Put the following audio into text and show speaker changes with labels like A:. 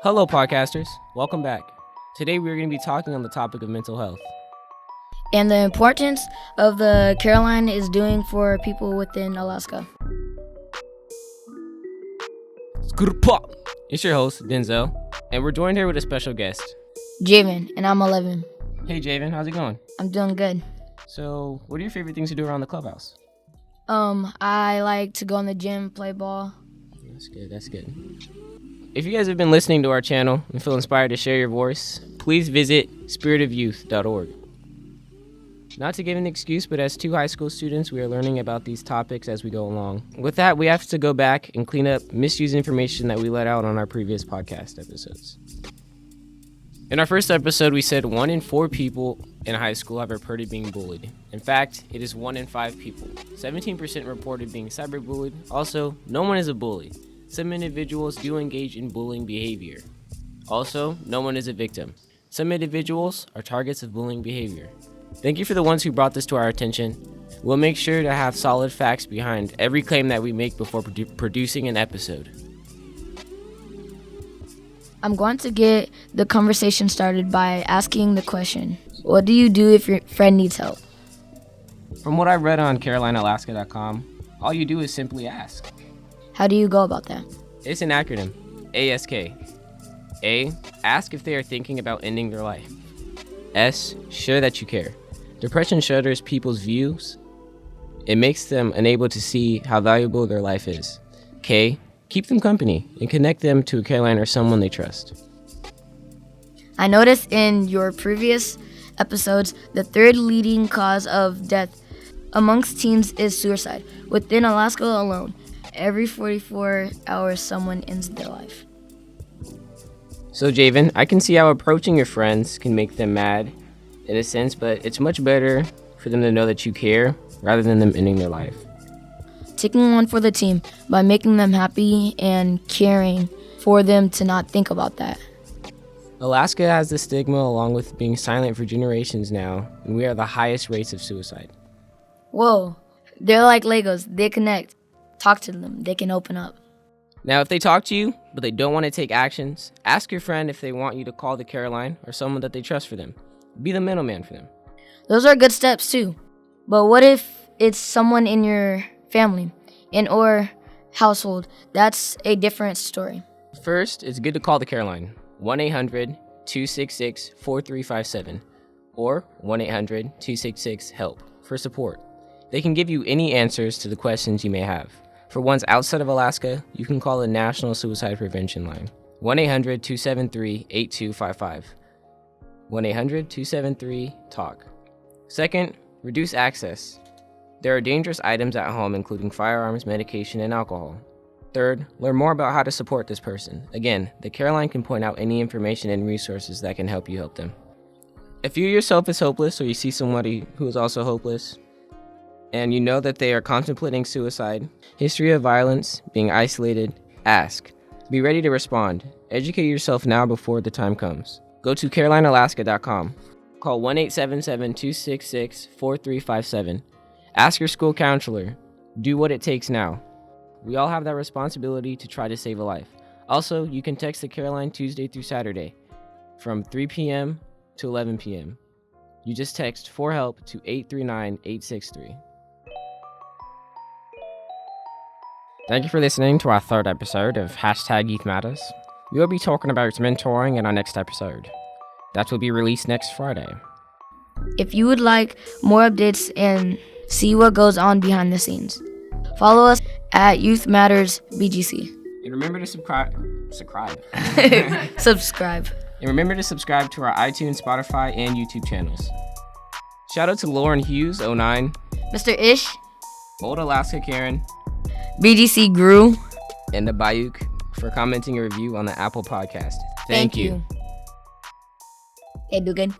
A: Hello, podcasters. Welcome back. Today we're going to be talking on the topic of mental health.
B: And the importance of the Careline is doing for people within Alaska.
A: It's your host, Denzel, and we're joined here with a special guest.
B: Javen, and I'm 11.
A: Hey, Javen, how's it going?
B: I'm doing good.
A: So, what are your favorite things to do around the clubhouse?
B: I like to go in the gym, play ball.
A: That's good. If you guys have been listening to our channel and feel inspired to share your voice, please visit spiritofyouth.org. Not to give an excuse, but as two high school students, we are learning about these topics as we go along. With that, we have to go back and clean up misused information that we let out on our previous podcast episodes. In our first episode, we said 1 in 4 people in high school have reported being bullied. In fact, it is 1 in 5 people. 17% reported being cyberbullied. Also, no one is a bully. Some individuals do engage in bullying behavior. Also, no one is a victim. Some individuals are targets of bullying behavior. Thank you for the ones who brought this to our attention. We'll make sure to have solid facts behind every claim that we make before producing an episode.
B: I'm going to get the conversation started by asking the question, what do you do if your friend needs help?
A: From what I read on CarelineAlaska.com, all you do is simply ask.
B: How do you go about that?
A: It's an acronym, ASK. A, ask if they are thinking about ending their life. S, show that you care. Depression shutters people's views. It makes them unable to see how valuable their life is. K, keep them company and connect them to a Careline or someone they trust.
B: I noticed in your previous episodes, the third leading cause of death amongst teens is suicide. Within Alaska alone, every 44 hours someone ends their life.
A: So Javen, I can see how approaching your friends can make them mad in a sense, but it's much better for them to know that you care rather than them ending their life.
B: Taking one for the team by making them happy and caring for them to not think about that.
A: Alaska has the stigma along with being silent for generations now, and we are the highest rates of suicide.
B: Whoa, they're like Legos, they connect. Talk to them, they can open up.
A: Now, if they talk to you, but they don't want to take actions, ask your friend if they want you to call the Careline or someone that they trust for them. Be the middleman for them.
B: Those are good steps too. But what if it's someone in your family or household? That's a different story.
A: First, it's good to call the Careline, 1-800-266-4357 or 1-800-266-HELP for support. They can give you any answers to the questions you may have. For ones outside of Alaska, you can call the National Suicide Prevention Line, 1-800-273-8255, 1-800-273-TALK. Second, reduce access. There are dangerous items at home, including firearms, medication, and alcohol. Third, learn more about how to support this person. Again, the Careline can point out any information and resources that can help you help them. If you yourself is hopeless or you see somebody who is also hopeless, and you know that they are contemplating suicide, history of violence, being isolated, ask. Be ready to respond. Educate yourself now before the time comes. Go to CarelineAlaska.com. Call 1-877-266-4357. Ask your school counselor. Do what it takes now. We all have that responsibility to try to save a life. Also, you can text the Careline Tuesday through Saturday from 3 p.m. to 11 p.m. You just text for help to 839-863. Thank you for listening to our third episode of Youth Matters. We will be talking about mentoring in our next episode. That will be released next Friday.
B: If you would like more updates and see what goes on behind the scenes, follow us at Youth Matters BGC.
A: And remember to subscribe.
B: Subscribe.
A: And remember to subscribe to our iTunes, Spotify, and YouTube channels. Shout out to Lauren Hughes, 09,
B: Mr. Ish,
A: Old Alaska Karen,
B: BGC Grew,
A: and the Bayuk for commenting a review on the Apple Podcast. Thank you.
B: Okay, do good.